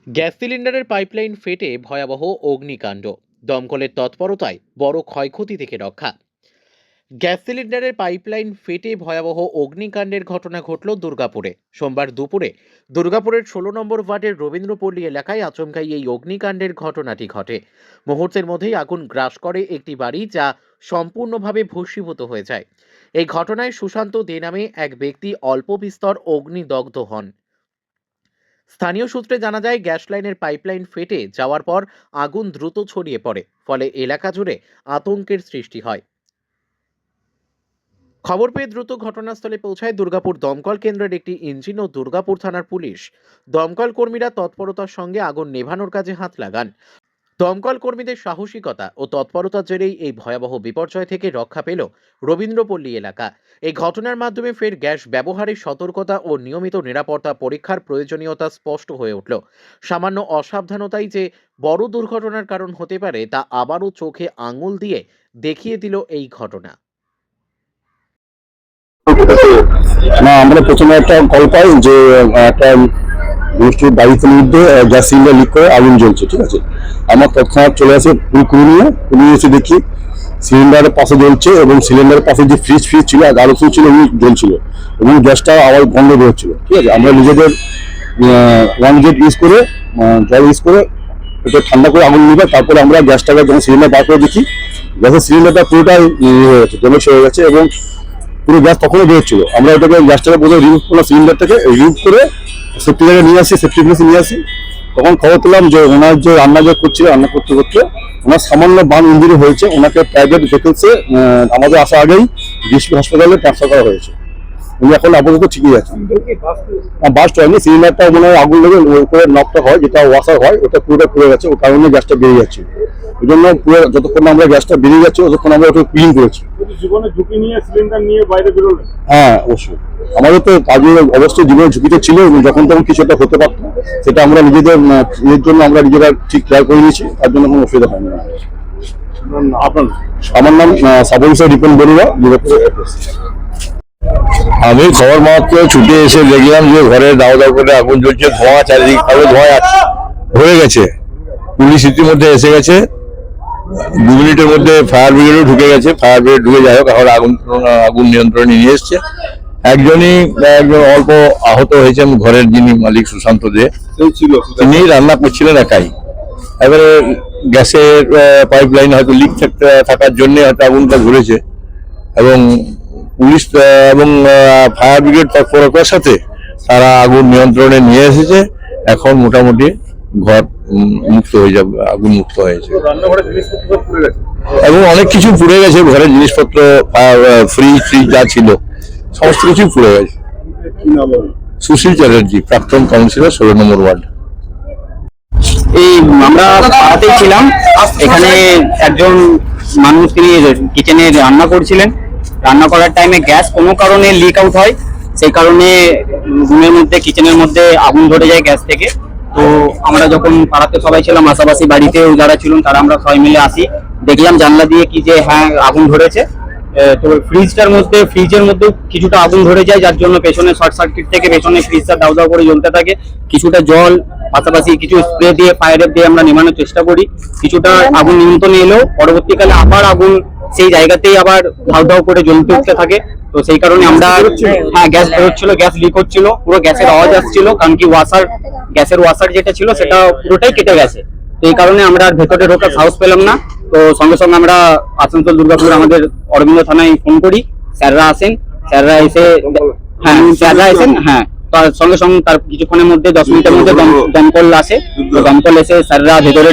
Gas সিলিন্ডারের pipeline ফেটে ভয়াবহ অগ্নিকাণ্ড। দমকলের তৎপরতায় বড় ক্ষয়ক্ষতি থেকে রক্ষা। গ্যাস সিলিন্ডারের পাইপলাইন ফেটে ভয়াবহ অগ্নিকাণ্ডের ঘটনা ঘটল দুর্গাপুরে সোমবার দুপুরে। দুর্গাপুরের ১৬ নম্বর ওয়ার্ডের রবীন্দ্রপল্লী এলাকায় আচমকাই এই অগ্নিকাণ্ডের ঘটনাটি ঘটে। মুহূর্তের মধ্যেই আগুন গ্রাস করে একটি বাড়ি, যা সম্পূর্ণভাবে ভস্মীভূত হয়ে যায়। এই ঘটনায় সুশান্ত দে নামে এক ব্যক্তি অল্প বিস্তর অগ্নিদগ্ধ হন। স্থানীয় সূত্রে জানা যায়, গ্যাস লাইনের পাইপলাইন ফেটে যাওয়ার পর আগুন দ্রুত ছড়িয়ে পড়ে, ফলে এলাকা জুড়ে আতঙ্কের সৃষ্টি হয়। খবর পেয়ে দ্রুত ঘটনাস্থলে পৌঁছায় দুর্গাপুর দমকল কেন্দ্রের একটি ইঞ্জিন ও দুর্গাপুর থানার পুলিশ। দমকল কর্মীরা তৎপরতার সঙ্গে আগুন নেভানোর কাজে হাত লাগান। দমকল কর্মীদের সাহসিকতা ও তৎপরতার জেরেই এই ভয়াবহ বিপর্যয় থেকে রক্ষা পেল রবীন্দ্রপল্লী এলাকা। এই ঘটনার মাধ্যমে ফের গ্যাস ব্যবহারের সতর্কতা ও নিয়মিত নিরাপত্তা পরীক্ষার প্রয়োজনীয়তা স্পষ্ট হয়ে উঠল। সামান্য অসাবধানতাই যে বড় দুর্ঘটনার কারণ হতে পারে, তা আবারও চোখে আঙুল দিয়ে দেখিয়ে দিল এই ঘটনা। না, আমরা প্রথমে একটা কল পাই যে একটা গোষ্ঠীর বাড়িতে মধ্যে গ্যাস সিলিন্ডার লিক করে আগুন জ্বলছে। ঠিক আছে, আমার তৎক্ষণাৎ চলে আসে কুড়িয়ে এসে দেখি সিলিন্ডারের পাশে জ্বলছে এবং সিলিন্ডারের পাশে যে ফ্রিজ ছিল আর আলো ফ্রিজ ছিল ওগুলো জ্বলছিল এবং গ্যাসটা আবার বন্ধ বেরোচ্ছিল। ঠিক আছে, আমরা নিজেদের ওয়ান জেট ইউজ করে জল ইউজ করে ওটা ঠান্ডা করে আগুন নিবে। তারপরে আমরা গ্যাসটাকে যখন সিলিন্ডার বার করে দেখি, গ্যাসের সিলিন্ডারটা পুরোটাই হয়ে গেছে, ড্যামেজ হয়ে গেছে এবং পুরো গ্যাস তখনও বেরোচ্ছিল। আমরা ওটাকে গ্যাসটাকে বোধহয় রিমুভ করলাম, সিলিন্ডারটাকে রিমুভ করে সেফটি জায়গায় নিয়ে আসি, সেফটি প্লেসে নিয়ে আসি। তখন খবর পেলাম যে ওনার যে রান্না করছিল, রান্না করতে করতে ওনার সামান্য বার্ন ইঞ্জুরি হয়েছে। ওনাকে প্রাইভেট ভেহিকলসে আমাদের আসা আগেই ডিএসপি হাসপাতালে ট্রান্সফার করা হয়েছে। উনি এখন আপাতত ঠিকই আছেন। বাস্ট হয়নি, সিলিন্ডারটা মনে হয় আগুন লেগে উপরে নকটা হয়, যেটা ওয়াশার হয়, ওটা পুরোটা পুড়ে গেছে। ওই কারণে গ্যাসটা বেরিয়ে যাচ্ছে। ওই জন্য পুরো যতক্ষণ আমরা গ্যাসটা বেরিয়ে যাচ্ছে ততক্ষণ আমরা ওটা ক্লিন করেছি। জীবনে ঝুঁকি নিয়ে সিলিন্ডার নিয়ে বাইরে বেরোলেন? হ্যাঁ, অবশ্যই। আমাদের তো কাজের অবশ্যই জীবনের ঝুঁকিটা ছিল, যখন তখন কিছু একটা হতে পারত, সেটা আমরা নিজেদের জন্য আমরা নিজেরা ঠিক খেয়াল করে নিয়েছি, তার জন্য কোনো অসুবিধা হয়নি। আমার নাম সাব অফিসার রিপন বড়ুয়া। আমি খবর মাত্র ছুটে এসে দেখলাম যে ঘরে দাও দাও করে আগুন জ্বলছে, ধোঁয়া চারিদিক ধোঁয়া হয়ে গেছে। পুলিশ ইতিমধ্যে এসে গেছে, 2 মিনিটের মধ্যে ফায়ার ব্রিগেডও ঢুকে গেছে। ফায়ার ব্রিগেড ঢুকে যাই হোক, এখন আগুন নিয়ন্ত্রণে নিয়ে এসছে। একজন অল্প আহত হয়েছেন, ঘরের যিনি মালিক সুশান্ত দে, তিনি রান্না করছিলেন একাই। এবারে গ্যাসের পাইপ লাইন হয়তো লিক থাকার জন্য হয়তো আগুনটা ধরেছে এবং পুলিশ এবং ফায়ার ব্রিগেড তৎপরতার সাথে তারা আগুন নিয়ন্ত্রণে নিয়ে এসেছে। এখন মোটামুটি ঘর মুক্ত হয়ে যাবে, আগুন মুক্ত হয়েছে এবং অনেক কিছু পুড়ে গেছে। ঘরের জিনিসপত্র, ফ্রিজ যা ছিল সমস্ত কিছু পুড়ে গেছে। সুশীল চ্যাটার্জি, প্রাক্তন কাউন্সিলর, 16 নম্বর ওয়ার্ড। এই আমরা পাড়াতেই ছিলাম, এখানে একজন মানুষ তিনি কিচেনে রান্না করছিলেন। রান্না করার টাইমে গ্যাস কোনো কারণে লিক আউট হয়, সেই কারণে রুমের মধ্যে, কিচেনের মধ্যে আগুন ধরে যায় গ্যাস থেকে। তো আমরা যখন পাড়াতে সবাই ছিলাম, আশাপাশি বাড়িতেও যারা ছিলেন তারা আমরা সবাই মিলে আসি, দেখলাম জানলা দিয়ে কি যে হ্যাঁ আগুন ধরেছে। তো ফ্রিজের মধ্যে কিছুটা আগুন ধরে যায়, যার জন্য পেছনে শর্ট সার্কিট থেকে পেছনে ফ্রিজটা দাউ দাউ করে জ্বলতে থাকে। কিছুটা জল, পাশাপাশি কিছু স্প্রে দিয়ে, ফায়ার দিয়ে আমরা নেভানোর চেষ্টা করি। কিছুটা আগুন নিয়ন্ত্রণে এলেও পরবর্তীকালে আবার আগুন সেই জায়গাতেই আবার ধাউ ধাউ করে জ্বলতে উঠতে থাকে। তো সেই কারণে আমরা গ্যাস বেরোচ্ছিল, গ্যাস লিক হচ্ছিল, পুরো গ্যাসের আওয়াজ আসছিল, কারণ কি গ্যাসের ওয়াসার যেটা ছিল সেটা পুরোটাই কেটে গেছে। তো এই কারণে আমরা আর ভেতরে ঢোকার সাহস পেলাম না। তো সঙ্গে সঙ্গে আমরা আসানসোল দুর্গাপুর আমাদের অরবিন্দ থানায় ফোন করি। স্যাররা আসেন, স্যাররা এসে তার সঙ্গে সঙ্গে তার কিছুক্ষণের মধ্যে 10 মিনিটের মধ্যে দমকল আসে। দমকল এসে স্যাররা ভেতরে